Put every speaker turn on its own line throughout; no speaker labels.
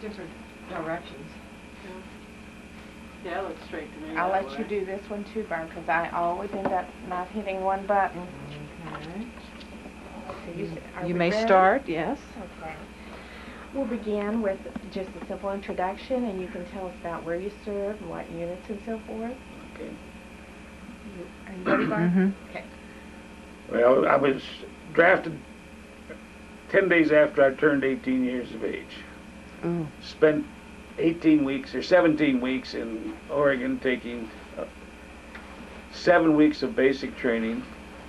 different directions.
Yeah, it looks straight to me.
I'll let you do this one too, Barb, because I always end up not hitting one button.
Okay.
So
You may start, yes.
Okay. We'll begin with just a simple introduction, and you can tell us about where you serve and what units and so forth.
Okay.
Are you ready, Barb?
Mm-hmm.
Okay.
Well, I was drafted 10 days after I turned 18 years of age.
Ooh.
Spent 18 weeks or 17 weeks in Oregon taking 7 weeks of basic training,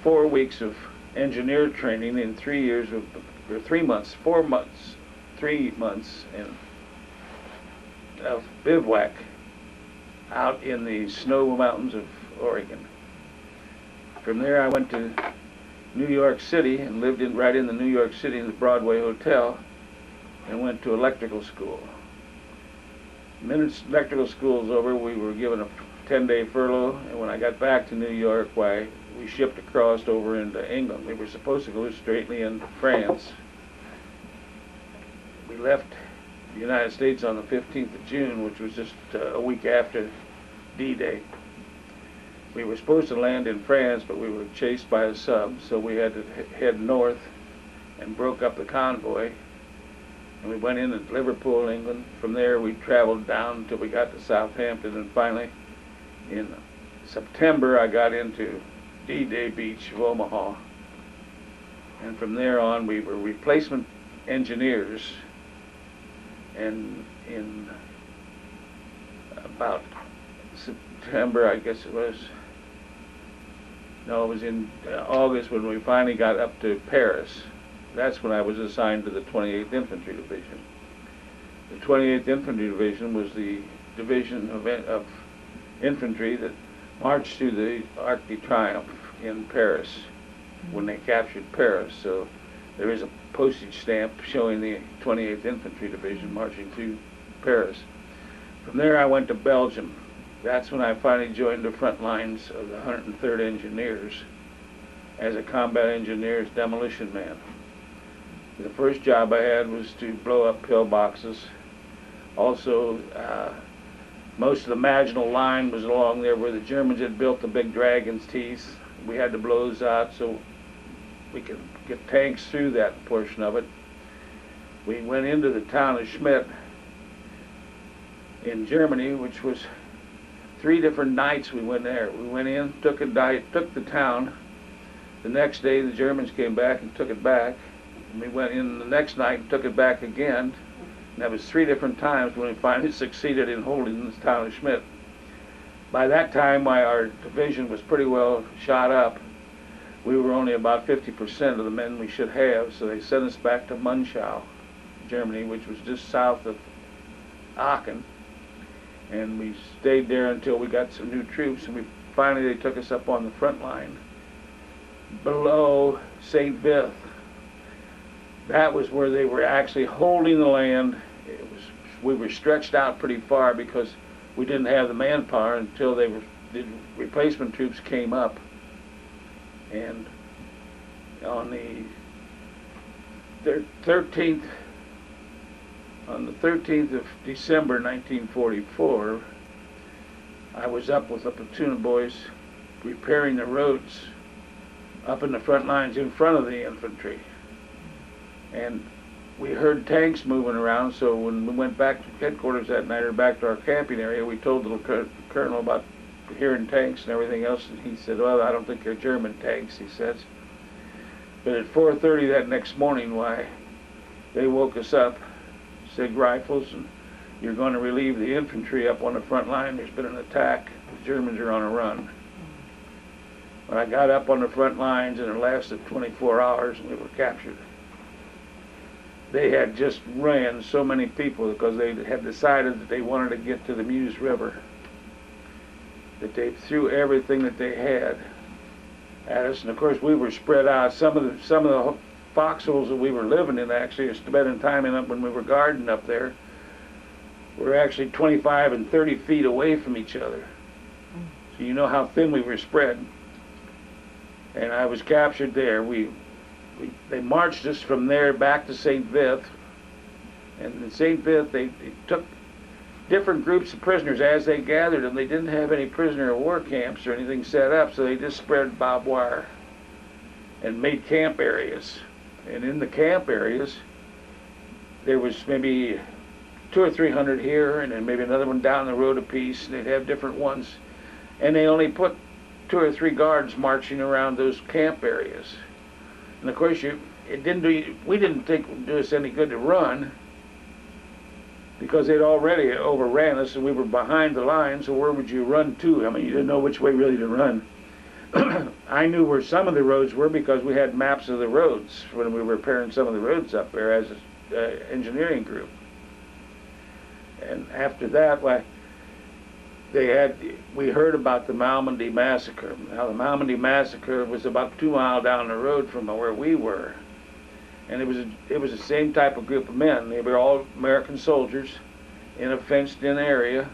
4 weeks of engineer training in 3 years of, or 3 months, 4 months, 3 months of bivouac out in the snow mountains of Oregon. From there I went to New York City and lived right in the New York City in the Broadway Hotel and went to electrical school. The minute electrical school was over, we were given a 10-day furlough, and when I got back to New York, why, we shipped across over into England. We were supposed to go straightly into France. We left the United States on the 15th of June, which was just a week after D-Day. We were supposed to land in France, but we were chased by a sub, so we had to head north and broke up the convoy. And we went in at Liverpool, England. From there we traveled down until we got to Southampton, and finally in September I got into D-Day Beach of Omaha. And from there on we were replacement engineers, and in about September, I guess it was, no, it was in August when we finally got up to Paris. That's when I was assigned to the 28th Infantry Division. The 28th Infantry Division was the division of infantry that marched through the Arc de Triomphe in Paris when they captured Paris. So there is a postage stamp showing the 28th Infantry Division marching through Paris. From there I went to Belgium. That's when I finally joined the front lines of the 103rd Engineers as a combat engineer's demolition man. The first job I had was to blow up pillboxes. Also, most of the Maginot Line was along there where the Germans had built the big dragon's teeth. We had to blow those out so we could get tanks through that portion of it. We went into the town of Schmidt in Germany, which was 3 different nights we went there. We went in, took the town. The next day the Germans came back and took it back. And we went in the next night and took it back again. And that was 3 different times when we finally succeeded in holding this town of Schmidt. By that time, our division was pretty well shot up. We were only about 50% of the men we should have, so they sent us back to Mauch, Germany, which was just south of Aachen. And we stayed there until we got some new troops, and finally they took us up on the front line below St. Vith. That was where they were actually holding the land. We were stretched out pretty far because we didn't have the manpower until the replacement troops came up. And on the 13th of December 1944, I was up with a platoon of boys repairing the roads up in the front lines in front of the infantry. And we heard tanks moving around, so when we went back to headquarters that night, or back to our camping area, we told the colonel about hearing tanks and everything else, and he said, well, I don't think they're German tanks, he says. But at 4:30 that next morning, why, they woke us up, SIG rifles, and you're going to relieve the infantry up on the front line. There's been an attack. The Germans are on a run. When I got up on the front lines, and it lasted 24 hours, and we were captured. They had just ran so many people because they had decided that they wanted to get to the Meuse River, that they threw everything that they had at us. And of course we were spread out. Some of the foxholes that we were living in, actually, spending time in up when we were guarding up there, were actually 25 and 30 feet away from each other. So you know how thin we were spread. And I was captured there. They marched us from there back to St. Vith, And in St. Vitt, they took different groups of prisoners as they gathered them. They didn't have any prisoner of war camps or anything set up, so they just spread barbed wire and made camp areas. And in the camp areas, there was maybe 200 or 300 here, and then maybe another one down the road a piece. They'd have different ones, and they only put 2 or 3 guards marching around those camp areas. And of course, we didn't think it would do us any good to run, because they'd already overran us and we were behind the line, so where would you run to? I mean, you didn't know which way really to run. I knew where some of the roads were because we had maps of the roads when we were repairing some of the roads up there as an engineering group. And after that, we heard about the Malmedy massacre. Now, the Malmedy massacre was about 2 miles down the road from where we were. And it was the same type of group of men. They were all American soldiers in a fenced-in area,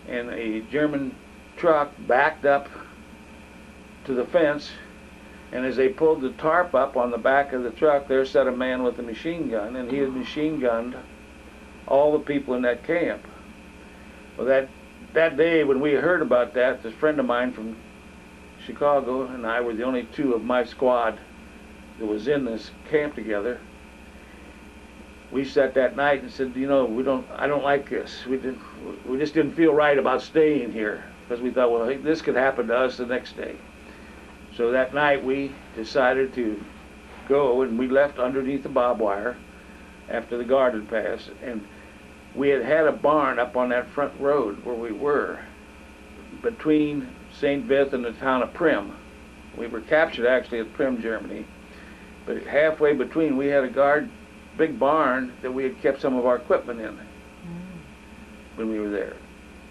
and a German truck backed up to the fence, and as they pulled the tarp up on the back of the truck, there sat a man with a machine gun, and he had machine gunned all the people in that camp. Well, that day when we heard about that, this friend of mine from Chicago and I were the only 2 of my squad that was in this camp together. We sat that night and said, you know, I don't like this. We just didn't feel right about staying here, because we thought, well, hey, this could happen to us the next day. So that night we decided to go, and we left underneath the barbed wire after the guard had passed, and we had a barn up on that front road where we were, between St. Vitt and the town of Prim. We were captured actually at Prim, Germany. But halfway between, we had a big barn that we had kept some of our equipment in when we were there.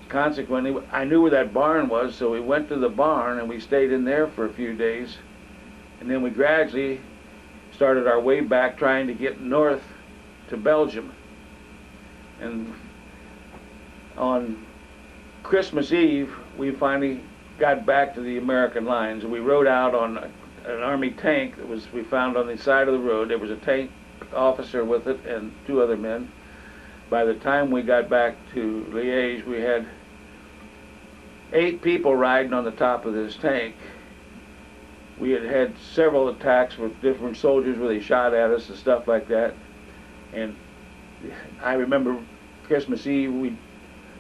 Consequently, I knew where that barn was, so we went to the barn and we stayed in there for a few days. And then we gradually started our way back, trying to get north to Belgium. And on Christmas Eve, we finally got back to the American lines. We rode out on an army tank that we found on the side of the road. There was a tank officer with it and 2 other men. By the time we got back to Liège, we had 8 people riding on the top of this tank. We had had several attacks with different soldiers where they shot at us and stuff like that. And I remember Christmas Eve, we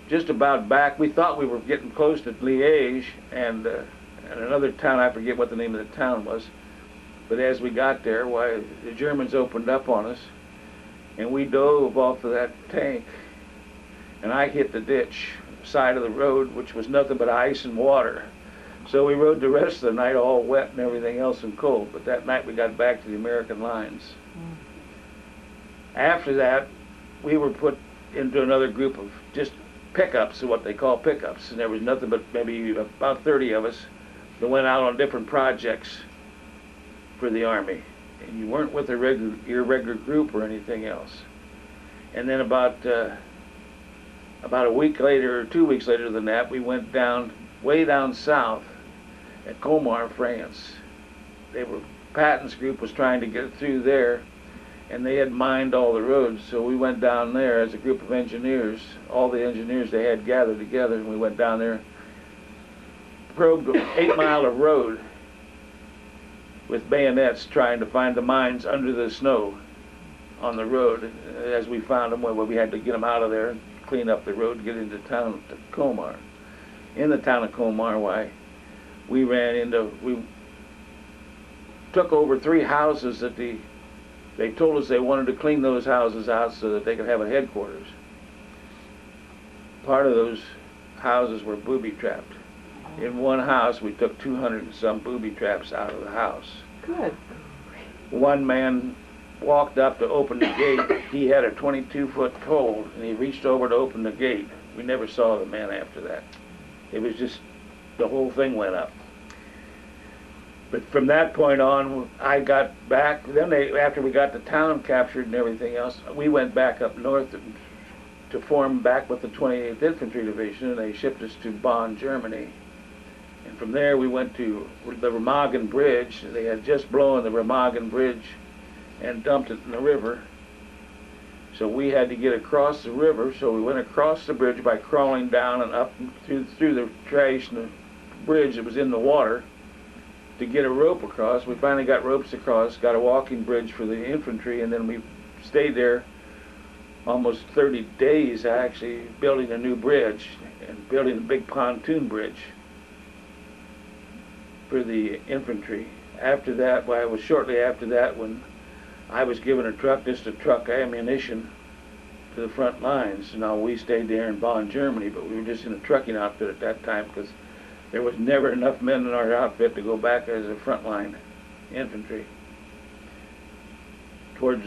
just about back. We thought we were getting close to Liège and another town. I forget what the name of the town was. But as we got there, the Germans opened up on us, and we dove off of that tank, and I hit the ditch side of the road, which was nothing but ice and water. So we rode the rest of the night all wet and everything else and cold. But that night we got back to the American lines. After that, we were put into another group of just pickups, what they call pickups, and there was nothing but maybe about 30 of us that went out on different projects for the Army. And you weren't with your regular group or anything else. And then about a week later or 2 weeks later than that, we went way down south at Colmar, France. Patton's group was trying to get through there, and they had mined all the roads, so we went down there as a group of engineers, all the engineers they had gathered together, and we went down there, probed 8 mile of road with bayonets trying to find the mines under the snow on the road. As we found them, we had to get them out of there and clean up the road to get into town to Colmar. In the town of Colmar, we took over 3 houses that they told us they wanted to clean those houses out so that they could have a headquarters. Part of those houses were booby-trapped. In one house, we took 200 and some booby traps out of the house.
Good.
One man walked up to open the gate. He had a 22-foot pole, and he reached over to open the gate. We never saw the man after that. It was just, the whole thing went up. But from that point on, I got back. Then after we got the town captured and everything else, we went back up north to form back with the 28th Infantry Division, and they shipped us to Bonn, Germany. And from there we went to the Remagen Bridge. They had just blown the Remagen Bridge and dumped it in the river. So we had to get across the river, so we went across the bridge by crawling down and up through the trash and the bridge that was in the water to get a rope across. We finally got ropes across, got a walking bridge for the infantry, and then we stayed there almost 30 days actually building a new bridge and building a big pontoon bridge for the infantry. After that, well, it was shortly after that when I was given a truck just to truck ammunition to the front lines. Now we stayed there in Bonn, Germany, but we were just in a trucking outfit at that time because there was never enough men in our outfit to go back as a frontline infantry. Towards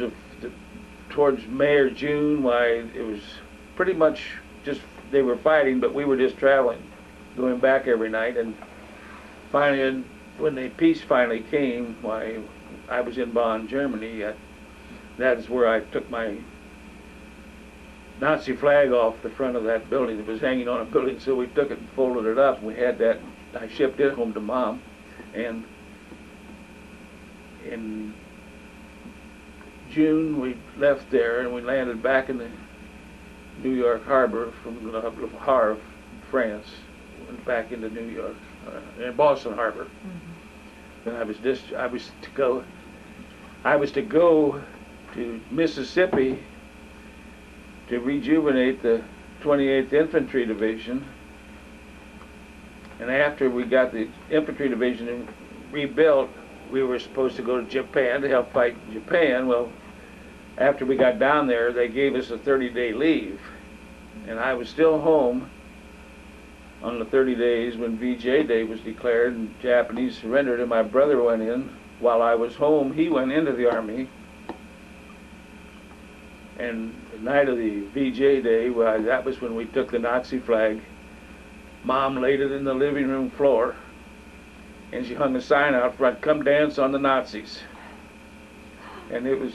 May or June, why it was pretty much just they were fighting, but we were just traveling, going back every night. And finally, when the peace finally came, why I was in Bonn, Germany. That is where I took my Nazi flag off the front of that building. It was hanging on a building, so we took it and folded it up. We had that. I shipped it home to Mom, and in June we left there and we landed back in the New York harbor from Le Havre, France, went back into New York, in Boston Harbor. Then I was to go to Mississippi to rejuvenate the 28th Infantry Division. And after we got the infantry division rebuilt, we were supposed to go to Japan to help fight Japan. Well, after we got down there, they gave us a 30-day leave. And I was still home on the 30 days when VJ Day was declared and Japanese surrendered, and my brother went in. While I was home, he went into the Army. And the night of the VJ Day, well, that was when we took the Nazi flag. Mom laid it in the living room floor, and she hung a sign out front, "Come dance on the Nazis." And it was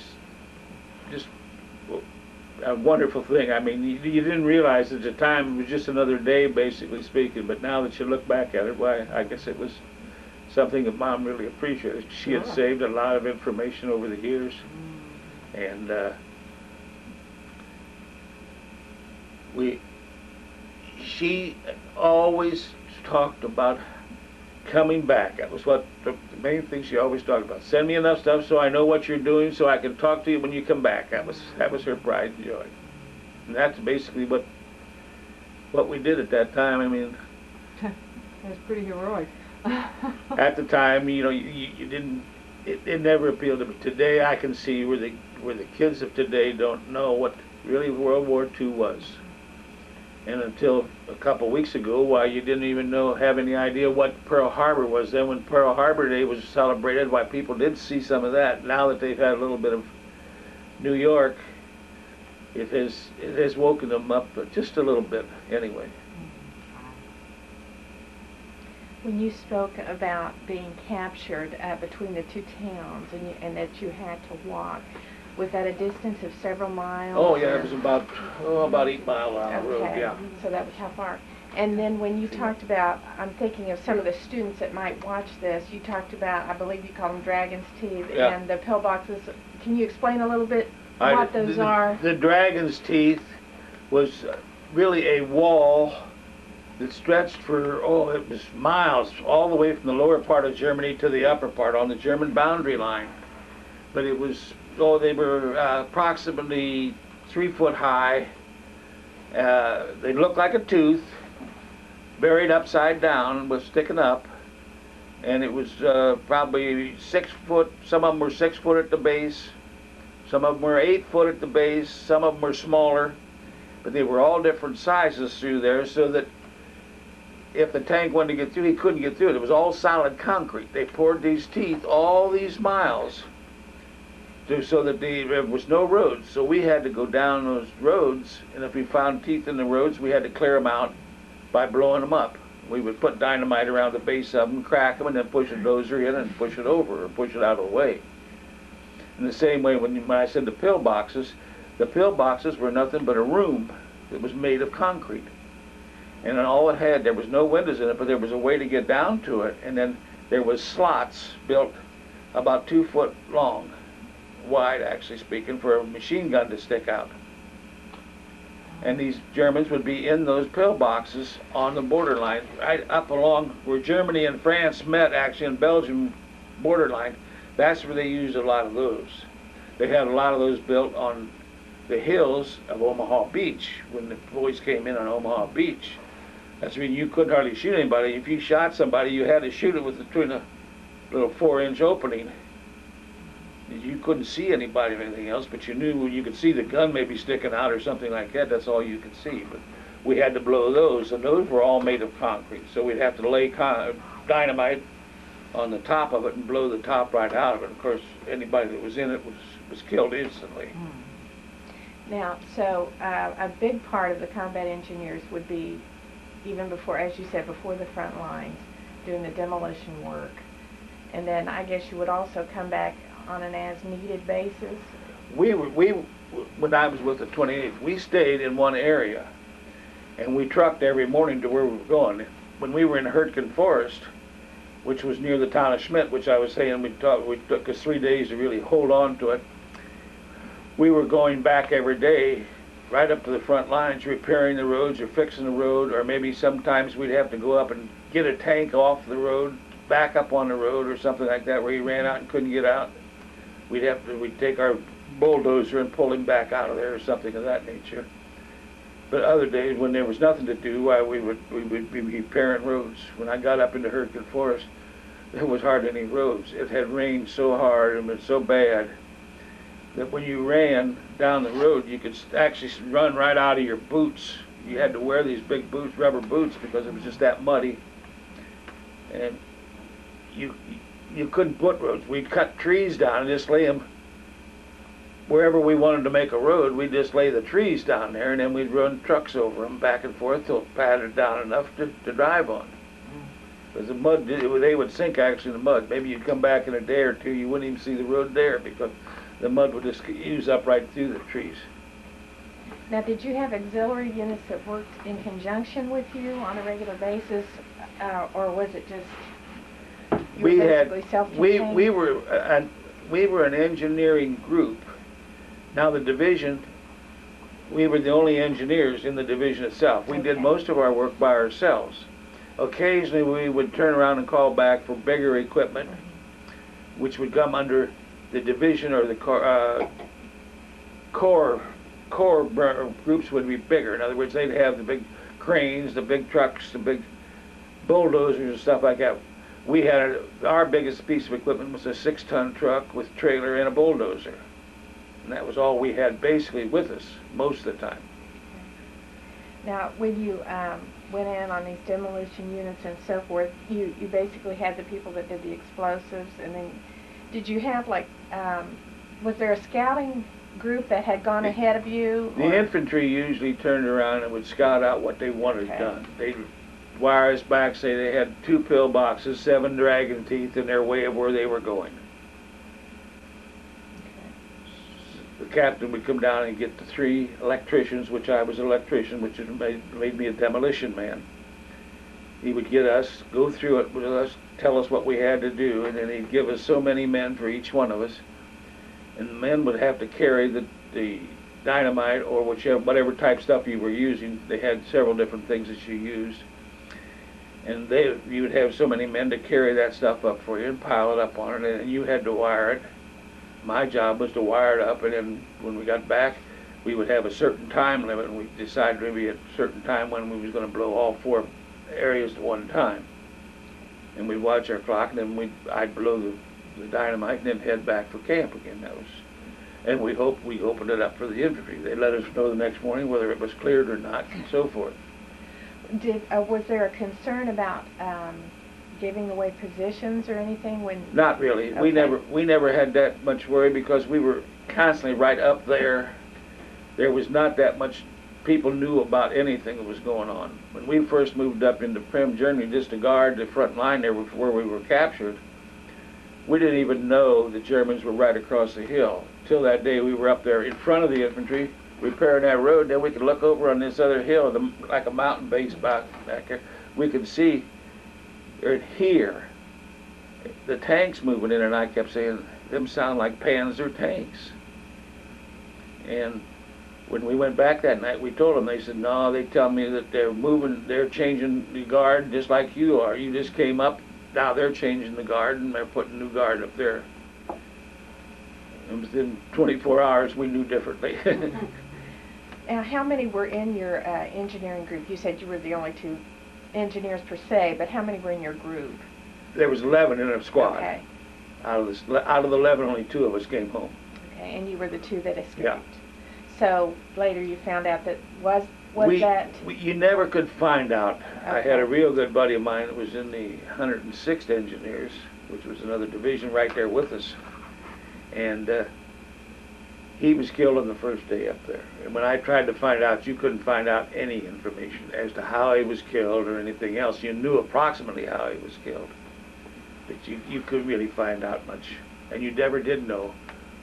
just a wonderful thing. I mean, you didn't realize at the time it was just another day, basically speaking, but now that you look back at it, why, I guess it was something that Mom really appreciated. She had saved a lot of information over the years, and she always talked about coming back. That was what the main thing she always talked about. Send me enough stuff so I know what you're doing so I can talk to you when you come back. That was her pride and joy. And that's basically what we did at that time. I mean,
That's pretty heroic.
at the time, you know, you didn't. It never appealed to me. Today, I can see where the kids of today don't know what really World War II was. And until a couple weeks ago, why you didn't even have any idea what Pearl Harbor was. Then when Pearl Harbor Day was celebrated, why people did see some of that. Now that they've had a little bit of New York, it has woken them up just a little bit anyway.
When you spoke about being captured between the two towns and that you had to walk, was that a distance of several miles?
Oh yeah, it was about 8 miles down the road, yeah.
So that was how far? And then when you talked about, I'm thinking of some of the students that might watch this, you talked about, I believe you call them dragon's teeth, and the pillboxes. Can you explain a little bit what those are?
The dragon's teeth was really a wall that stretched for, it was miles, all the way from the lower part of Germany to the upper part on the German boundary line. But it was, they were approximately 3 foot high. They looked like a tooth, buried upside down, was sticking up. And it was probably 6 foot, some of them were 6 foot at the base, some of them were 8 foot at the base, some of them were smaller. But they were all different sizes through there, so that if the tank wanted to get through, he couldn't get through it. It was all solid concrete. They poured these teeth all these miles so that there was no roads. So we had to go down those roads, and if we found teeth in the roads, we had to clear them out by blowing them up. We would put dynamite around the base of them, crack them, and then push a dozer in and push it over or push it out of the way. In the same way, when I said the pillboxes were nothing but a room that was made of concrete. And all it had, there was no windows in it, but there was a way to get down to it, and then there was slots built about 2 foot long wide, actually speaking, for a machine gun to stick out. And these Germans would be in those pillboxes on the borderline, right up along where Germany and France met, actually, in Belgium borderline. That's where they used a lot of those. They had a lot of those built on the hills of Omaha Beach when the boys came in on Omaha Beach. That's when you couldn't hardly shoot anybody. If you shot somebody, you had to shoot it with between a little 4-inch opening. You couldn't see anybody or anything else, but you knew when you could see the gun maybe sticking out or something like that. That's all you could see. But we had to blow those, and those were all made of concrete. So we'd have to lay dynamite on the top of it and blow the top right out of it. Of course, anybody that was in it was killed instantly.
Now, so a big part of the combat engineers would be, even before, as you said, before the front lines, doing the demolition work. And then I guess you would also come back on an as-needed basis?
When I was with the 28th, we stayed in one area, and we trucked every morning to where we were going. When we were in Hurtgen Forest, which was near the town of Schmidt, which I was saying it took us 3 days to really hold on to it, we were going back every day right up to the front lines, repairing the roads or fixing the road, or maybe sometimes we'd have to go up and get a tank off the road, back up on the road or something like that where he ran out and couldn't get out. We'd take our bulldozer and pull him back out of there or something of that nature. But other days when there was nothing to do, we would be repairing roads. When I got up into Hurtgen Forest, there was hardly any roads. It had rained so hard and was so bad that when you ran down the road, you could actually run right out of your boots. You had to wear these big boots, rubber boots, because it was just that muddy. And you couldn't put roads. We'd cut trees down and just lay them wherever we wanted to make a road. We'd just lay the trees down there, and then we'd run trucks over them back and forth till it padded down enough to drive on. Because the mud, they would sink actually in the mud. Maybe you'd come back in a day or two, you wouldn't even see the road there because the mud would just use up right through the trees.
Now, did you have auxiliary units that worked in conjunction with you on a regular basis, or was it just we were an engineering group. Now the division, we were the only engineers in the division itself. We did most of our work by ourselves. Occasionally we would turn around and call back for bigger equipment, which would come under the division or the core groups would be bigger. In other words, they'd have the big cranes, the big trucks, the big bulldozers and stuff like that. We had our biggest piece of equipment was a 6-ton truck with trailer and a bulldozer, and that was all we had basically with us most of the time. Now, when you went in on these demolition units and so forth, you basically had the people that did the explosives, and then did you have like was there a scouting group that had gone ahead of you?
The infantry usually turned around and would scout out what they wanted done. They'd wire us back, say they had 2 pillboxes, 7 dragon teeth in their way of where they were going. The captain would come down and get the 3 electricians, which I was an electrician, which made me a demolition man. He would get us, go through it with us, tell us what we had to do, and then he'd give us so many men for each one of us. And the men would have to carry the dynamite or whatever type stuff you were using. They had several different things that you used. And you would have so many men to carry that stuff up for you and pile it up on it, and you had to wire it. My job was to wire it up, and then when we got back, we would have a certain time limit, and we decided maybe at a certain time when we was going to blow all 4 areas at one time. And we'd watch our clock, and then I'd blow the dynamite and then head back for camp again. And we opened it up for the infantry. They let us know the next morning whether it was cleared or not, and so forth.
Was there a concern about giving away positions or anything when?
Not really.
Okay.
We never had that much worry because we were constantly right up there. There was not that much people knew about anything that was going on. When we first moved up into Prim, Germany, just to guard the front line there where we were captured, we didn't even know the Germans were right across the hill. Till that day we were up there in front of the infantry, repairing that road. Then we could look over on this other hill, like a mountain base back there. We could see or hear the tanks moving in, and I kept saying, them sound like Panzer tanks. And when we went back that night, we told them, they said, no, they tell me that they're changing the guard just like you are. You just came up, now they're changing the guard and they're putting new guard up there. And within 24 hours, we knew differently.
Now, how many were in your engineering group? You said you were the only two engineers per se, but how many were in your group?
There was 11 in a squad.
Okay.
Out of the 11, only 2 of us came home.
Okay, and you were the 2 that escaped.
Yeah.
So later you found out that
you never could find out.
Okay.
I had a real good buddy of mine that was in the 106th Engineers, which was another division right there with us. And he was killed on the first day up there. And when I tried to find out, you couldn't find out any information as to how he was killed or anything else. You knew approximately how he was killed, but you couldn't really find out much. And you never did know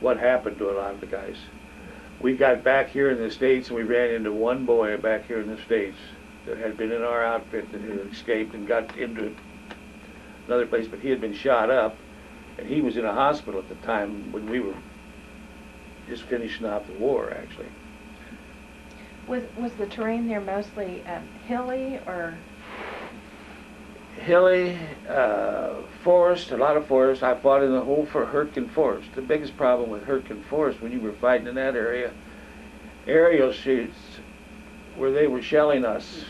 what happened to a lot of the guys. We got back here in the States and we ran into one boy back here in the States that had been in our outfit that had escaped and got into another place, but he had been shot up, and he was in a hospital at the time when we were just finishing off the war, actually.
Was the terrain there mostly hilly or?
Hilly, forest, a lot of forest. I fought in the whole Hurtgen Forest. The biggest problem with Hurtgen Forest when you were fighting in that area, aerial shoots where they were shelling us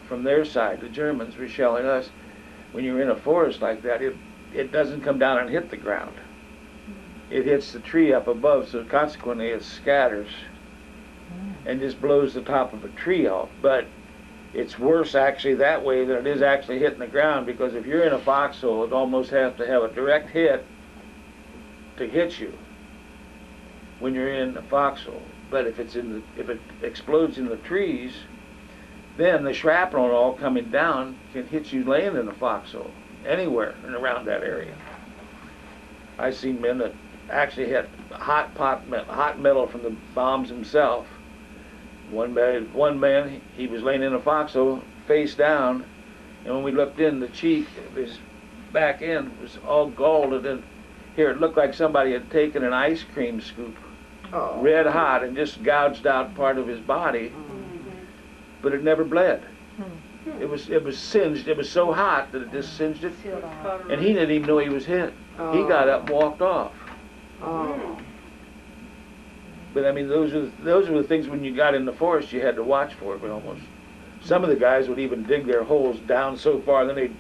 from their side. The Germans were shelling us. When you're in a forest like that, it doesn't come down and hit the ground. It hits the tree up above, so consequently it scatters and just blows the top of a tree off. But it's worse actually that way than it is actually hitting the ground, because if you're in a foxhole, it almost has to have a direct hit to hit you when you're in a foxhole. But if it explodes in the trees, then the shrapnel all coming down can hit you laying in a foxhole anywhere and around that area. I've seen men that actually had hot metal from the bombs themselves. One man, he was laying in a foxhole, face down, and when we looked in, the cheek of his back end was all galled, and then here it looked like somebody had taken an ice cream scoop, red hot, and just gouged out part of his body, but it never bled. It was singed. It was so hot that it just singed it, and he didn't even know he was hit. He got up and walked off. But I mean, those are the things when you got in the forest you had to watch for. But almost some of the guys would even dig their holes down so far, then they'd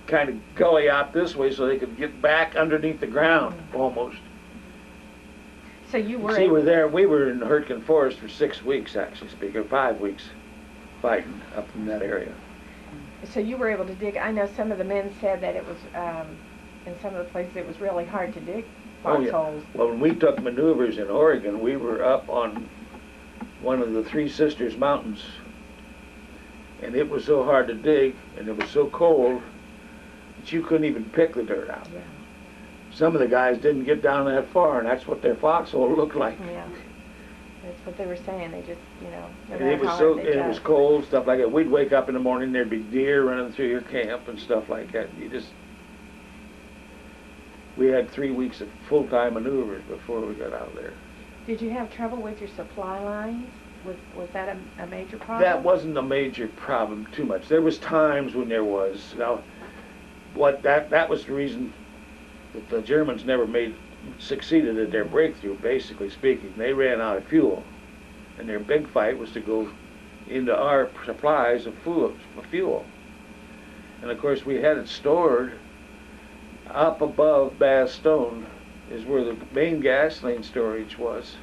kind of gully out this way so they could get back underneath the ground almost.
So you were.
See, we were in Hurtgen Forest for 6 weeks, actually speaking, 5 weeks, fighting up in that area.
So you were able to dig. I know some of the men said that it was in some of the places it was really hard to dig foxholes.
Yeah. Well, when we took maneuvers in Oregon, we were up on one of the Three Sisters Mountains, and it was so hard to dig, and it was so cold that you couldn't even pick the dirt out.
Yeah.
Some of the guys didn't get down that far, and that's what their foxhole looked like.
Yeah, that's what they were saying. They just, no
And it was it was cold, stuff like that. We'd wake up in the morning, there'd be deer running through your camp and stuff like that. We had 3 weeks of full-time maneuvers before we got out of there.
Did you have trouble with your supply lines? Was that a major problem?
That wasn't a major problem too much. There was times when there was. Now, that was the reason that the Germans never succeeded at their breakthrough, basically speaking. They ran out of fuel, and their big fight was to go into our supplies of fuel. And of course we had it stored up above Bastogne, is where the main gasoline storage was.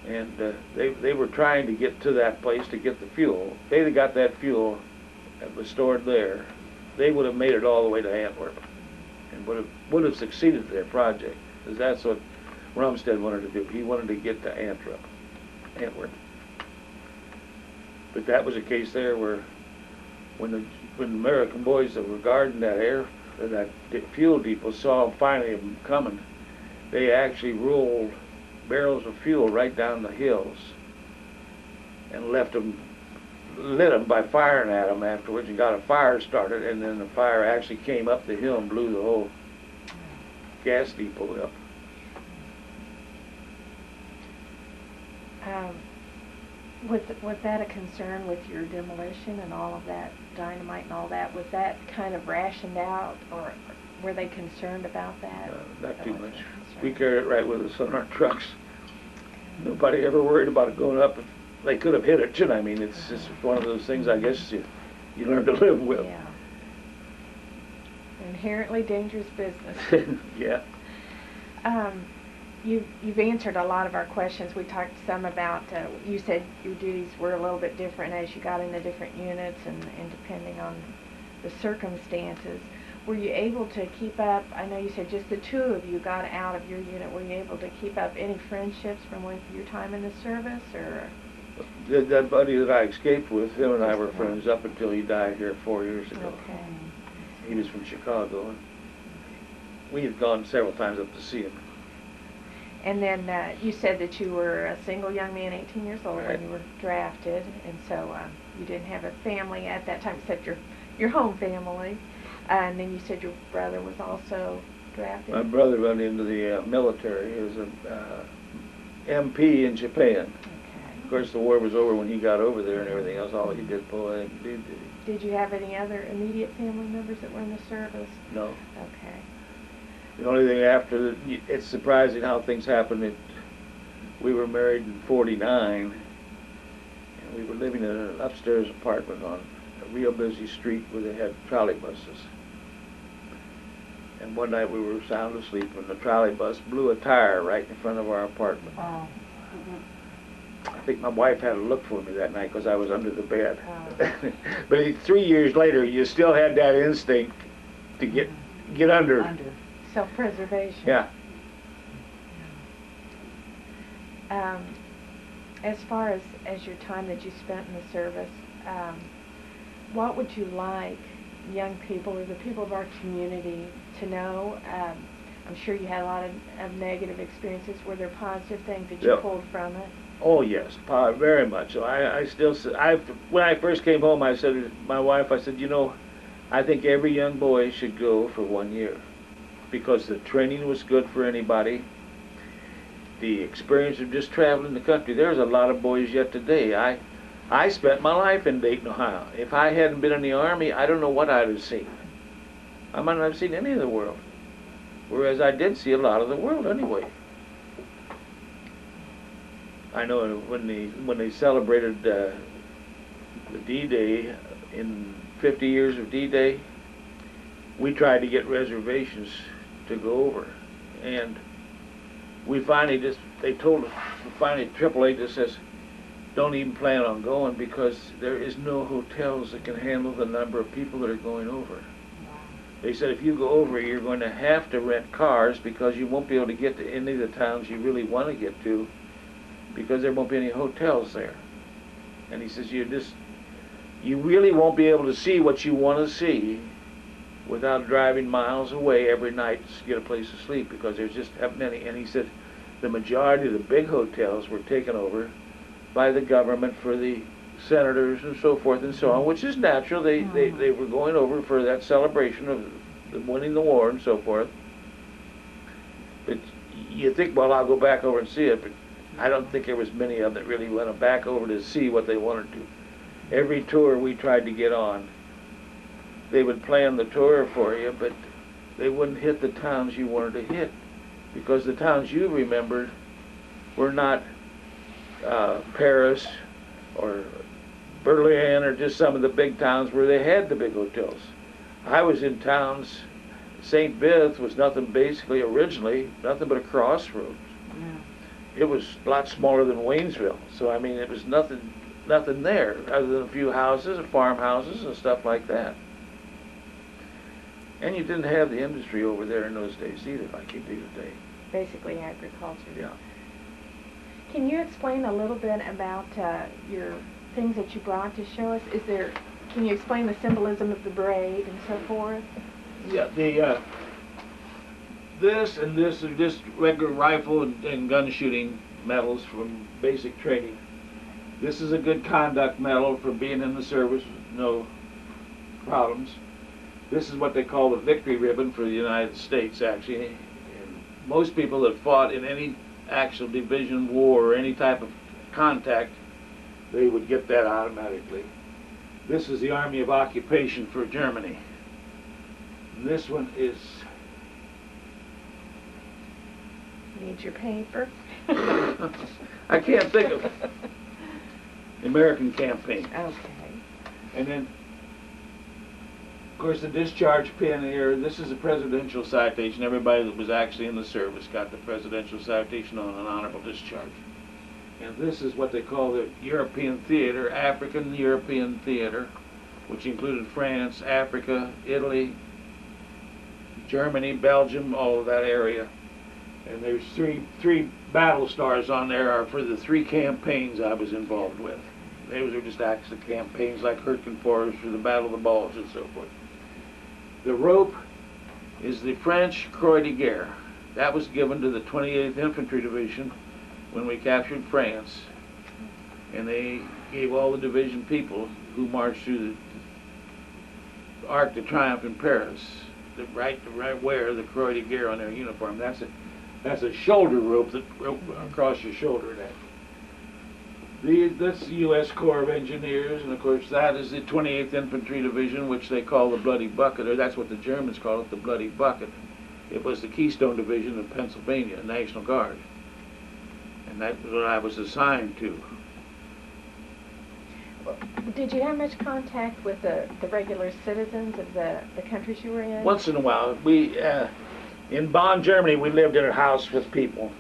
And they were trying to get to that place to get the fuel. If they'd have got that fuel that was stored there, they would have made it all the way to Antwerp and would have succeeded in their project, because that's what Rumstead wanted to do. He wanted to get to Antwerp. But that was a case there where when the American boys that were guarding that fuel depot saw finally them coming, they actually rolled barrels of fuel right down the hills and lit them by firing at them afterwards, and got a fire started, and then the fire actually came up the hill and blew the whole gas depot up.
Was that a concern with your demolition and all of that dynamite and all that? Was that kind of rationed out, or were they concerned about that?
Not too much. We carried it right with us on our trucks. Nobody ever worried about it going up. They could have hit it, too. I mean, it's just one of those things, I guess, you learn to live with.
Yeah. Inherently dangerous business.
Yeah.
You've answered a lot of our questions. We talked some about, you said your duties were a little bit different as you got into different units and depending on the circumstances. Were you able to keep up, I know you said just the two of you got out of your unit, were you able to keep up any friendships from your time in the service, or?
That buddy that I escaped with, him and I were friends up until he died here 4 years ago.
Okay.
He was from Chicago, and we had gone several times up to see him.
And then you said that you were a single young man, 18 years old,
Right.
when you were drafted, and so you didn't have a family at that time except your home family. And then you said your brother was also drafted.
My brother went into the military. He was an MP in Japan.
Okay.
Of course, the war was over when he got over there and everything else. All he did, boy,
Did you have any other immediate family members that were in the service?
no.
Okay.
The only thing after, it's surprising how things happened. We were married in '49, and we were living in an upstairs apartment on a real busy street where they had trolley buses. And one night we were sound asleep when the trolley bus blew a tire right in front of our apartment.
Oh.
I think my wife had to look for me that night because I was under the bed.
Oh.
But 3 years later, you still had that instinct to get under.
Self-preservation.
Yeah.
As far as your time that you spent in the service, what would you like young people or the people of our community to know? I'm sure you had a lot of negative experiences. Were there positive things that you
Yep.
pulled from it?
Oh yes, very much. So I still, when I first came home, I said to my wife, I said, you know, I think every young boy should go for 1 year, because the training was good for anybody. The experience of just traveling the country. There's a lot of boys yet today. I spent my life in Dayton, Ohio. If I hadn't been in the Army, I don't know what I'd have seen. I might not have seen any of the world. Whereas I did see a lot of the world anyway. I know when they celebrated the D-Day in 50 years of D-Day, we tried to get reservations to go over, and we finally they told us, finally AAA just says, don't even plan on going because there is no hotels that can handle the number of people that are going over. They said if you go over, you're going to have to rent cars because you won't be able to get to any of the towns you really want to get to because there won't be any hotels there. And he says you really won't be able to see what you want to see without driving miles away every night to get a place to sleep because there's just that many. And he said the majority of the big hotels were taken over by the government for the senators and so forth and so on, which is natural. They were going over for that celebration of winning the war and so forth. But you think, well, I'll go back over and see it, but I don't think there was many of them that really went back over to see what they wanted to. Every tour we tried to get on, they would plan the tour for you, but they wouldn't hit the towns you wanted to hit because the towns you remembered were not Paris or Berlin or just some of the big towns where they had the big hotels. I was in towns, St. Vith was basically originally nothing but a crossroads. Yeah. It was a lot smaller than Waynesville, so I mean it was nothing there other than a few houses and farmhouses and stuff like that. And you didn't have the industry over there in those days either like you do today.
Basically agriculture.
Yeah.
Can you explain a little bit about your things that you brought to show us? Can you explain the symbolism of the braid and so forth?
Yeah, this are just regular rifle and gun shooting medals from basic training. This is a good conduct medal for being in the service with no problems. This is what they call the victory ribbon for the United States, actually. most people that fought in any actual division war or any type of contact, they would get that automatically. This is the Army of Occupation for Germany. And this one is...
Need your paper?
I can't think of it. The American campaign.
Okay.
And then, of course, the discharge pin here, this is a presidential citation. Everybody that was actually in the service got the presidential citation on an honorable discharge. And this is what they call the European theater, African European theater, which included France, Africa, Italy, Germany, Belgium, all of that area. And there's three battle stars on there are for the 3 campaigns I was involved with. Those are just actual campaigns like Herkenforth for the Battle of the Bulge and so forth. The rope is the French Croix de Guerre. That was given to the 28th Infantry Division when we captured France. And they gave all the division people who marched through the Arc de Triomphe in Paris the right to wear the Croix de Guerre on their uniform. That's a shoulder rope that across your shoulder there. That's the U.S. Corps of Engineers, and of course that is the 28th Infantry Division, which they call the Bloody Bucket, or that's what the Germans call it, the Bloody Bucket. It was the Keystone Division of Pennsylvania, National Guard. And that was what I was assigned to.
Did you have much contact with the regular citizens of the countries you were in?
Once in a while. In Bonn, Germany, we lived in a house with people.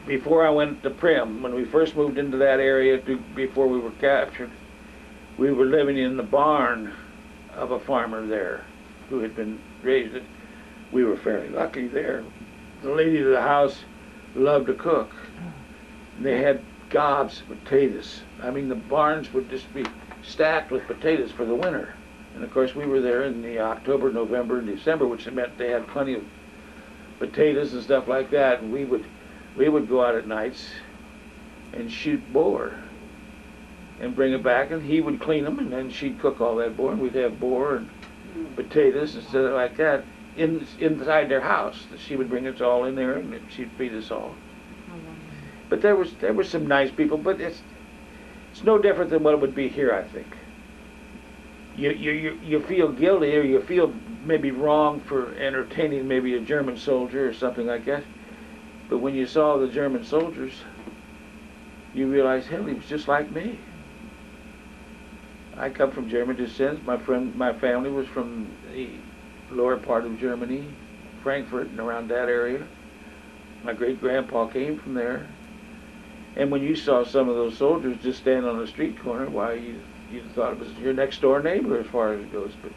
Before I went to Prim, when we first moved into that area before we were captured, we were living in the barn of a farmer there who had been raised. We were fairly lucky there. The lady of the house loved to cook. They had gobs of potatoes. I mean, the barns would just be stacked with potatoes for the winter. And of course, we were there in the October, November, and December, which meant they had plenty of potatoes and stuff like that. And we would go out at nights and shoot boar and bring it back, and he would clean them, and then she'd cook all that boar, and we'd have boar and potatoes and stuff like that inside their house. She would bring us all in there, and she'd feed us all. But there were some nice people, but it's no different than what it would be here, I think. You feel guilty, or you feel maybe wrong for entertaining maybe a German soldier or something like that. But when you saw the German soldiers, you realize, hell, he was just like me. I come from German descent. My family was from the lower part of Germany, Frankfurt and around that area. My great-grandpa came from there. And when you saw some of those soldiers just stand on the street corner, why, you thought it was your next-door neighbor as far as it goes. But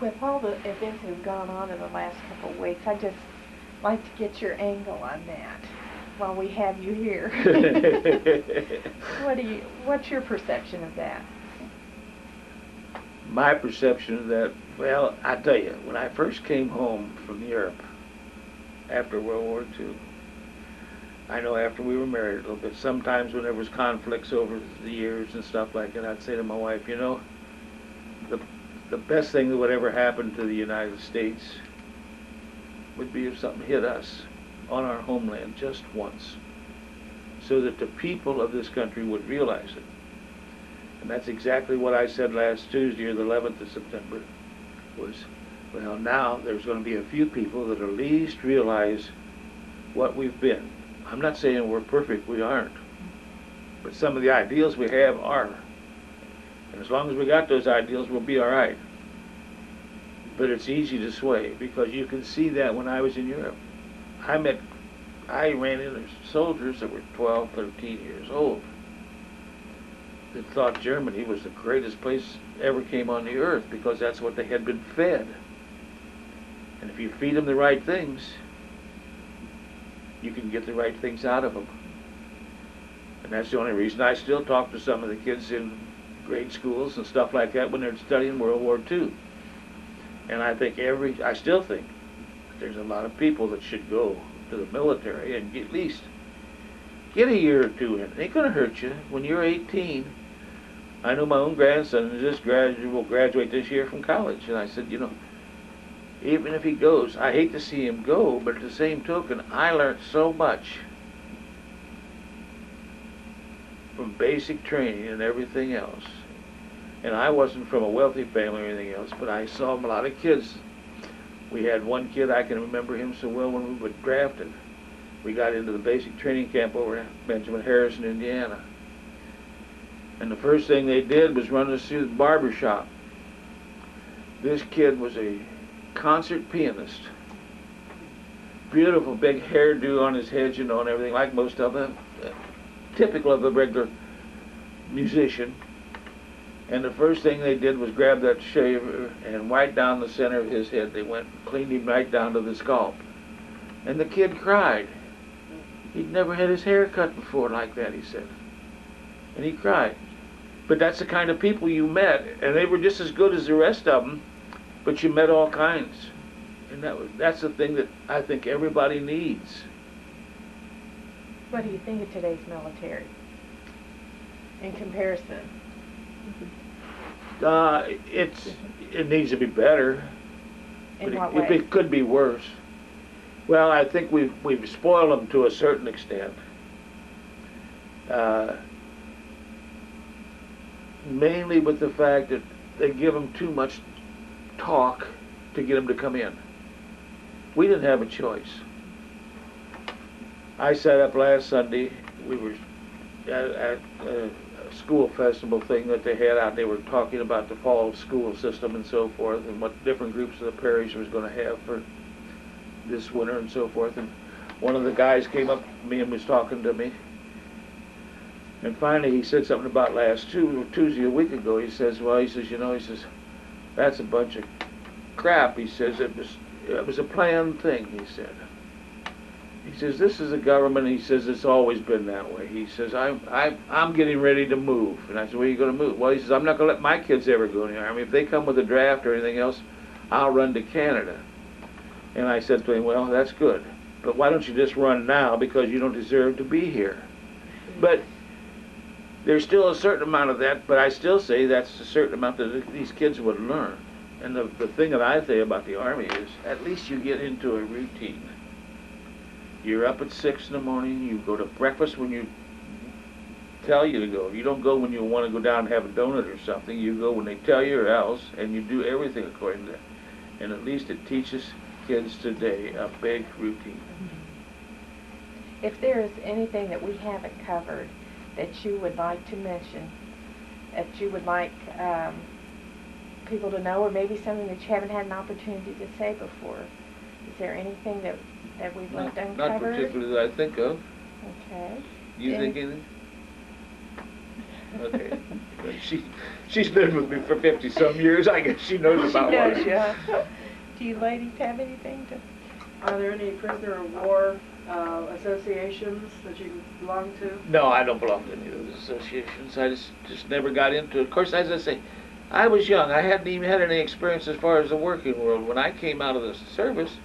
with all the events that have gone on in the last couple of weeks, I'd just like to get your angle on that while we have you here. What's your perception of that?
My perception of that, well, I tell you, when I first came home from Europe after World War II, I know after we were married a little bit, sometimes when there was conflicts over the years and stuff like that, I'd say to my wife, you know, the best thing that would ever happen to the United States would be if something hit us on our homeland just once, so that the people of this country would realize it. And that's exactly what I said last Tuesday, or the 11th of September, was, well, now there's going to be a few people that at least realize what we've been. I'm not saying we're perfect, we aren't. But some of the ideals we have are. And as long as we got those ideals, we'll be all right. But it's easy to sway, because you can see that when I was in Europe. I ran into soldiers that were 12, 13 years old that thought Germany was the greatest place ever came on the earth, because that's what they had been fed. And if you feed them the right things, you can get the right things out of them. And that's the only reason I still talk to some of the kids in grade schools and stuff like that when they're studying World War II. And I still think there's a lot of people that should go to the military and at least get a year or two in. It ain't gonna hurt you. When you're 18, I know my own grandson will graduate this year from college. And I said, you know, even if he goes, I hate to see him go, but at the same token, I learned so much from basic training and everything else. And I wasn't from a wealthy family or anything else, but I saw a lot of kids. We had one kid, I can remember him so well when we were drafted. We got into the basic training camp over at Benjamin Harrison, Indiana. And the first thing they did was run us through the barber shop. This kid was a concert pianist. Beautiful big hairdo on his head, you know, and everything, like most of them. Typical of a regular musician. And the first thing they did was grab that shaver and right down the center of his head. They went and cleaned him right down to the scalp. And the kid cried. He'd never had his hair cut before like that, he said. And he cried. But that's the kind of people you met, and they were just as good as the rest of them, but you met all kinds. And that's the thing that I think everybody needs.
What do you think of today's military in comparison?
It needs to be better.
In what
way? It could be worse. Well, I think we've spoiled them to a certain extent. Mainly with the fact that they give them too much talk to get them to come in. We didn't have a choice. I sat up last Sunday. We were at a school festival thing that they had out. They were talking about the fall school system and so forth, and what different groups of the parish was going to have for this winter and so forth. And one of the guys came up to me and was talking to me. And finally he said something about last Tuesday, a week ago. He says, well, he says, you know, he says, that's a bunch of crap. He says, it was a planned thing, he said. He says, this is a government, he says, it's always been that way. He says, I'm getting ready to move. And I said, where are you going to move? Well, he says, I'm not going to let my kids ever go in the Army. If they come with a draft or anything else, I'll run to Canada. And I said to him, well, that's good. But why don't you just run now, because you don't deserve to be here. But there's still a certain amount of that, but I still say that's a certain amount that these kids would learn. And the thing that I say about the Army is, at least you get into a routine. You're up at 6 in the morning, you go to breakfast when you tell you to go. You don't go when you want to go down and have a donut or something. You go when they tell you or else, and you do everything according to that. And at least it teaches kids today a big routine.
If there is anything that we haven't covered that you would like to mention, that you would like people to know, or maybe something that you haven't had an opportunity to say before, is there anything that we've left uncovered?
Not particularly that I think of.
Okay.
You think anything? Okay. She's been with me for 50-some years. I guess she knows about it.
She does, yeah. Do you ladies have anything to?
Are there any prisoner of war associations that you belong to?
No, I don't belong to any of those associations. I just never got into it. Of course, as I say, I was young. I hadn't even had any experience as far as the working world. When I came out of the service,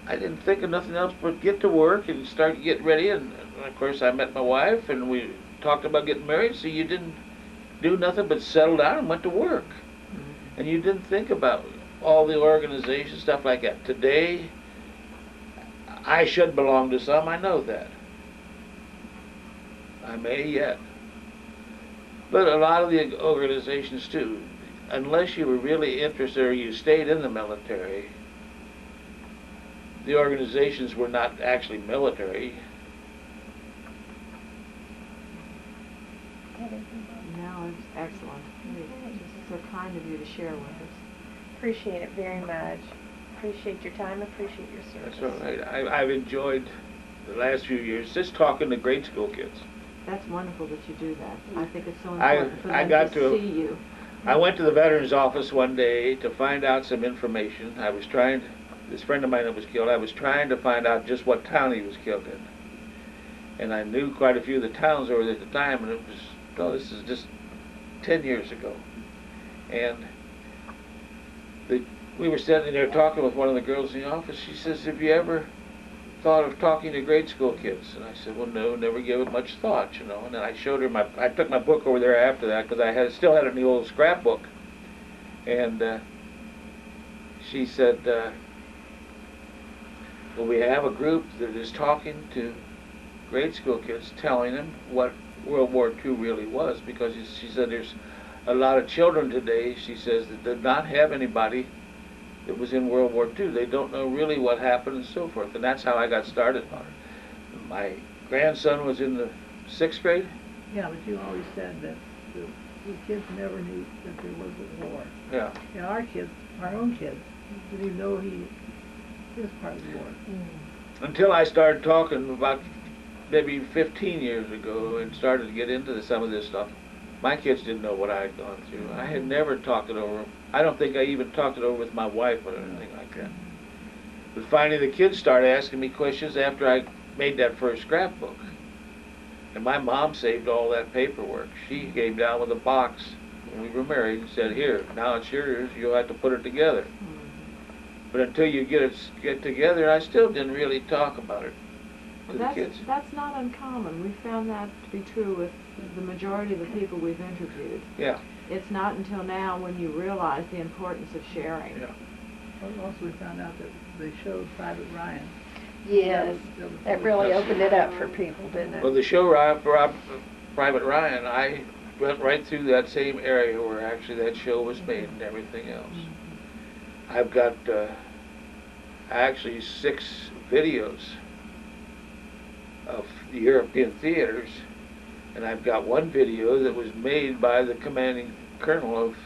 I didn't think of nothing else but get to work and start getting ready. And of course, I met my wife, and we talked about getting married. So you didn't do nothing but settle down and went to work. And you didn't think about all the organization stuff like that. Today, I should belong to some. I know that. I may yet. But a lot of the organizations too, unless you were really interested or you stayed in the military, the organizations were not actually military.
No, it's excellent. It's so kind of you to share with us.
Appreciate it very much. Appreciate your time. Appreciate your service.
That's all right. I've enjoyed the last few years just talking to grade school kids.
That's wonderful that you do that. I think it's so important for them to see you.
I went to the veterans office one day to find out some information. This friend of mine that was killed, I was trying to find out just what town he was killed in. And I knew quite a few of the towns over there at the time, and this is just 10 years ago. And we were sitting there talking with one of the girls in the office. She says, have you ever thought of talking to grade school kids? And I said, well, no, never give it much thought, you know. And then I showed her I took my book over there after that, because still had it in the old scrapbook. And she said, well, we have a group that is talking to grade school kids, telling them what World War II really was, because she said there's a lot of children today, she says, that did not have anybody that was in World War II. They don't know really what happened and so forth. And that's how I got started on it. My grandson was in the 6th grade.
Yeah, but you always said that the kids never knew that there was a war.
Yeah.
And our kids, our own kids, didn't even know he was part of the war.
Until I started talking about maybe 15 years ago and started to get into some of this stuff. My kids didn't know what I had gone through. I had never talked it over. I don't think I even talked it over with my wife or anything like that. But finally the kids started asking me questions after I made that first scrapbook. And my mom saved all that paperwork. She came down with a box when we were married and said, here, now it's yours, you'll have to put it together. But until you get together, I still didn't really talk about it to the kids.
That's not uncommon. We found that to be true with the majority of the people we've interviewed.
Yeah.
It's not until now when you realize the importance of sharing.
Yeah.
Well, also we found out that they showed Private Ryan.
Yes, that really opened it up for people, didn't it?
Well, the show Private Ryan, I went right through that same area where actually that show was made and everything else. I've got actually 6 videos of the European theaters, and I've got one video that was made by the commanding colonel of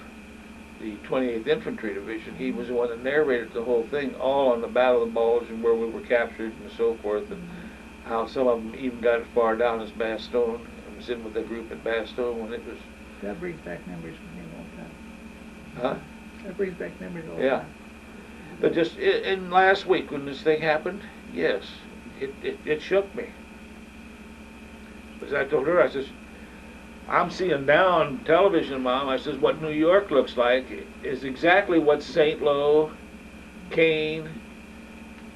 the 28th Infantry Division. He was the one that narrated the whole thing, all on the Battle of the Bulge and where we were captured and so forth, and how some of them even got as far down as Bastogne. I was in with a group at Bastogne when it was...
That brings back memories for me all the time.
Huh?
That brings back memories all the
Yeah.
time.
But just in last week when this thing happened, yes, it shook me. As I told her, I says, I'm seeing now on television, Mom, I says, what New York looks like is exactly what St. Lo, Caen,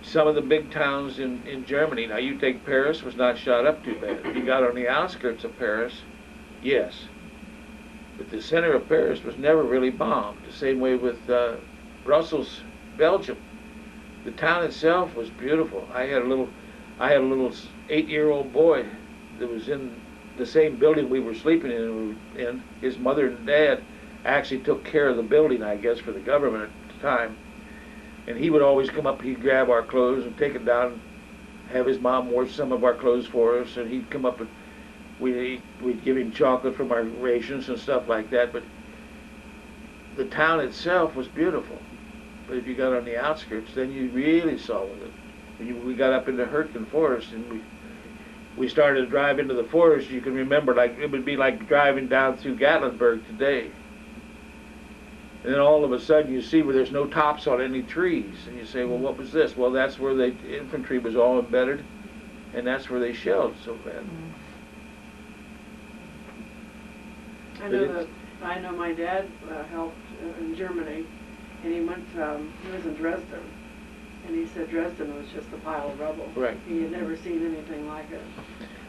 some of the big towns in Germany. Now you take Paris, was not shot up too bad. If you got on the outskirts of Paris, yes. But the center of Paris was never really bombed. The same way with Brussels, Belgium. The town itself was beautiful. I had a little 8-year-old boy that was in the same building we were sleeping in. His mother and dad actually took care of the building, I guess, for the government at the time. And he would always come up, he'd grab our clothes and take it down, and have his mom wash some of our clothes for us, and he'd come up and we'd give him chocolate from our rations and stuff like that. But the town itself was beautiful. But if you got on the outskirts, then you really saw it. When we got up into Hurtgen Forest and we started to drive into the forest, you can remember, like it would be like driving down through Gatlinburg today. And then all of a sudden you see where there's no tops on any trees, and you say, well, what was this? Well, that's where the infantry was all embedded, and that's where they shelled so bad.
I know my dad helped in Germany, and he went, he was in Dresden, and he said Dresden was just a pile of rubble.
Right.
He had never seen anything like it.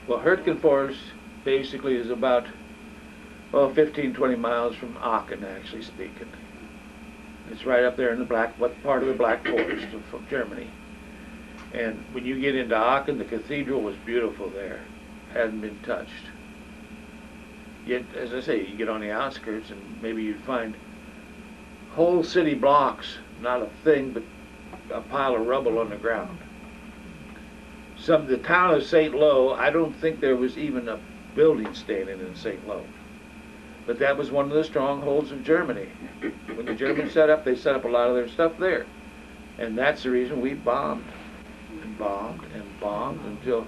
Well, Hurtgen Forest basically is about, 15, 20 miles from Aachen, actually speaking. It's right up there in the what part of the Black Forest of Germany. And when you get into Aachen, the cathedral was beautiful there. Hadn't been touched. Yet, as I say, you get on the outskirts and maybe you'd find whole city blocks, not a thing but a pile of rubble on the ground. The town of St. Lo, I don't think there was even a building standing in St. Lo. But that was one of the strongholds of Germany. When the Germans set up, they set up a lot of their stuff there. And that's the reason we bombed and bombed and bombed until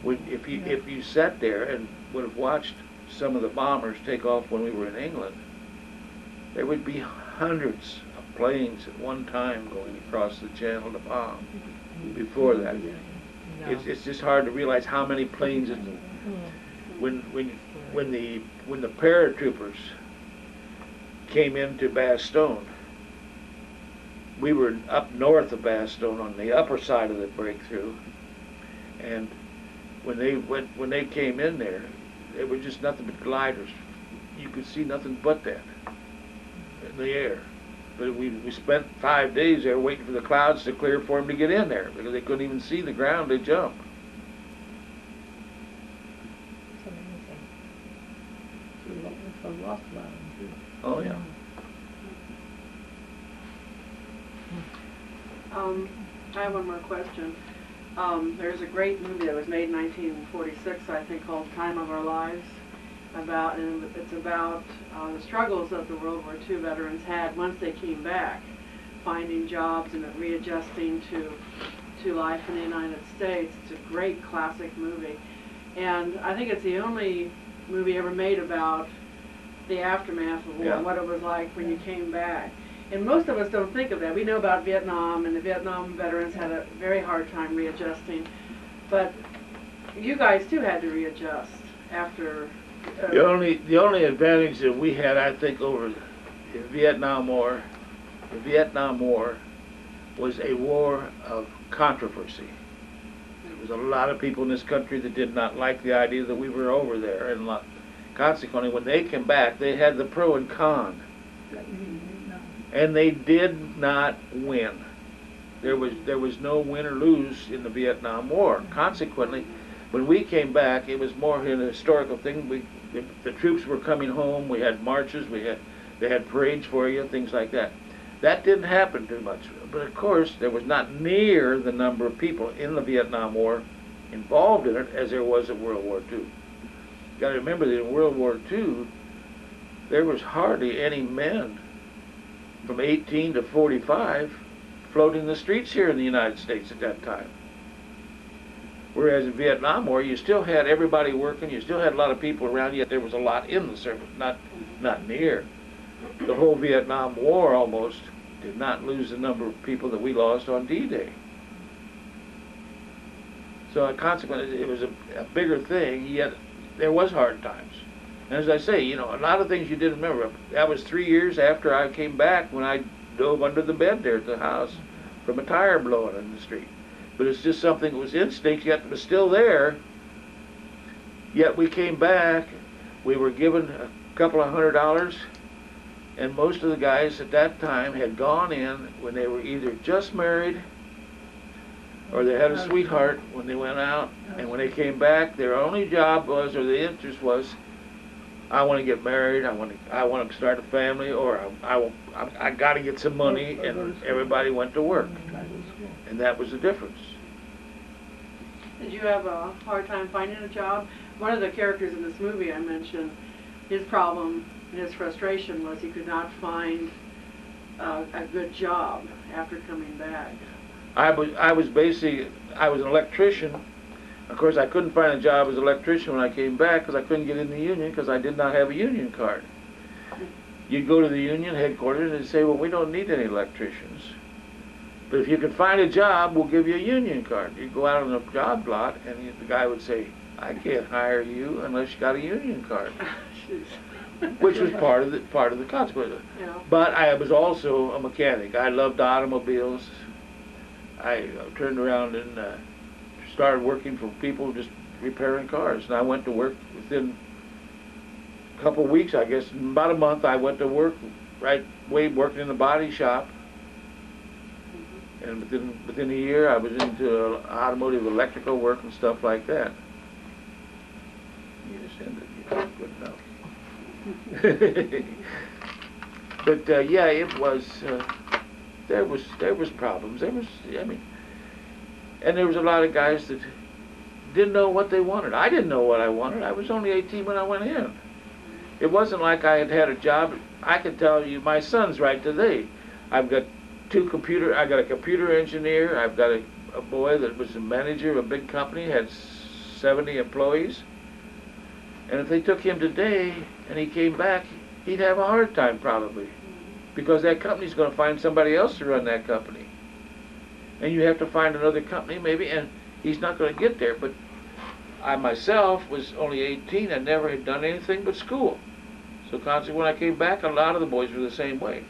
if you sat there and would have watched some of the bombers take off when we were in England, there would be hundreds of planes at one time going across the channel to bomb. Before that, it's just hard to realize how many planes. When the paratroopers came into Bastogne, we were up north of Bastogne on the upper side of the breakthrough, and when they came in there, they were just nothing but gliders. You could see nothing but that in the air. But we spent 5 days there waiting for the clouds to clear for them to get in there because they couldn't even see the ground to jump.
It's amazing.
It's a lost land, too.
Oh yeah.
I have one more question. There's a great movie that was made in 1946, I think, called Time of Our Lives. It's about the struggles that the World War II veterans had once they came back, finding jobs and readjusting to life in the United States. It's a great classic movie. And I think it's the only movie ever made about the aftermath of war,
Yeah.
what it was like when you came back. And most of us don't think of that. We know about Vietnam, and the Vietnam veterans had a very hard time readjusting. But you guys too had to readjust after.
The only advantage that we had, I think, over the Vietnam War was a war of controversy. There was a lot of people in this country that did not like the idea that we were over there, and consequently, when they came back, they had the pro and con, and they did not win. There was no win or lose in the Vietnam War. Consequently, when we came back, it was more an historical thing. The troops were coming home. We had marches. They had parades for you, things like that. That didn't happen too much. But of course, there was not near the number of people in the Vietnam War involved in it as there was in World War II. You got to remember that in World War II, there was hardly any men from 18 to 45 floating the streets here in the United States at that time. Whereas in Vietnam War, you still had everybody working, you still had a lot of people around, yet there was a lot in the service, not near. The whole Vietnam War almost did not lose the number of people that we lost on D-Day. So consequently, it was a bigger thing, yet there was hard times. And as I say, you know, a lot of things you didn't remember. That was 3 years after I came back when I dove under the bed there at the house from a tire blowing in the street. But it's just something that was instinct, yet was still there. Yet we came back, we were given a couple of $100, and most of the guys at that time had gone in when they were either just married or they had a sweetheart when they went out, and when they came back, their only job was, or the interest was, I want to get married, I want to start a family, or I got to get some money, and everybody went to work. And that was the difference.
Did you have a hard time finding a job? One of the characters in this movie I mentioned, his problem and his frustration was he could not find a good job after coming back.
I was an electrician. Of course, I couldn't find a job as an electrician when I came back because I couldn't get in the union because I did not have a union card. You'd go to the union headquarters and they'd say, well, we don't need any electricians. But if you can find a job, we'll give you a union card. You'd go out on a job lot, and the guy would say, I can't hire you unless you got a union card. Which was part of the consequence.
Yeah.
But I was also a mechanic. I loved automobiles. I turned around and started working for people just repairing cars. And I went to work within a couple of weeks, I guess. In about a month, I went to work working in the body shop. And within a year, I was into automotive electrical work and stuff like that. You just ended, good enough. But yeah, it was. There was problems. And there was a lot of guys that didn't know what they wanted. I didn't know what I wanted. I was only 18 when I went in. It wasn't like I had a job. I can tell you, my son's right today. I've got I got a computer engineer. I've got a boy that was a manager of a big company, had 70 employees. And if they took him today and he came back, he'd have a hard time probably, because that company's going to find somebody else to run that company. And you have to find another company maybe, and he's not going to get there. But I myself was only 18 and never had done anything but school. So consequently, when I came back, a lot of the boys were the same way.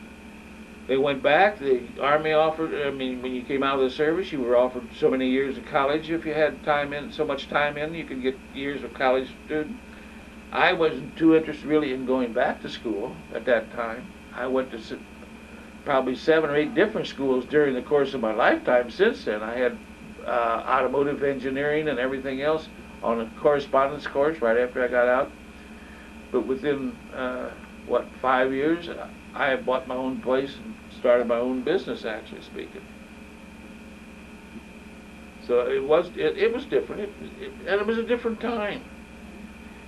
They went back, the Army offered, I mean, when you came out of the service, you were offered so many years of college. If you had time in, so much time in, you could get years of college student. I wasn't too interested really in going back to school at that time. I went to probably 7 or 8 different schools during the course of my lifetime since then. I had automotive engineering and everything else on a correspondence course right after I got out. But within, 5 years, I had bought my own place and started my own business, actually speaking. So it was different, and it was a different time.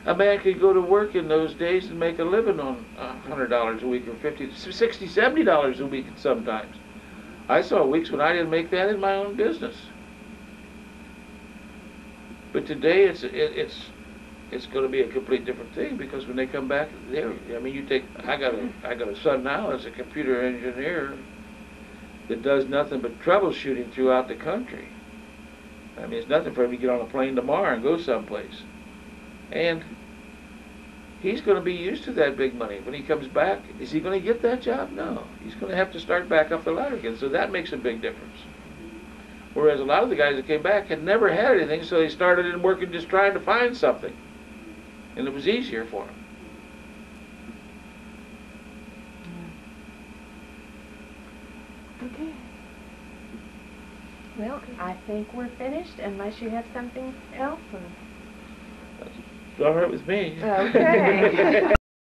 A man could go to work in those days and make a living on $100 a week, or $50, $60, $70 a week sometimes. I saw weeks when I didn't make that in my own business. But today it's going to be a complete different thing, because when they come back, I mean, I got a son now as a computer engineer that does nothing but troubleshooting throughout the country. I mean, it's nothing for him to get on a plane tomorrow and go someplace. And he's going to be used to that big money. When he comes back, is he going to get that job? No. He's going to have to start back up the ladder again. So that makes a big difference. Whereas a lot of the guys that came back had never had anything, so they started in working just trying to find something. And it was easier for them.
Okay. Well, I think we're finished, unless you have something else.
It's all right with me.
Okay.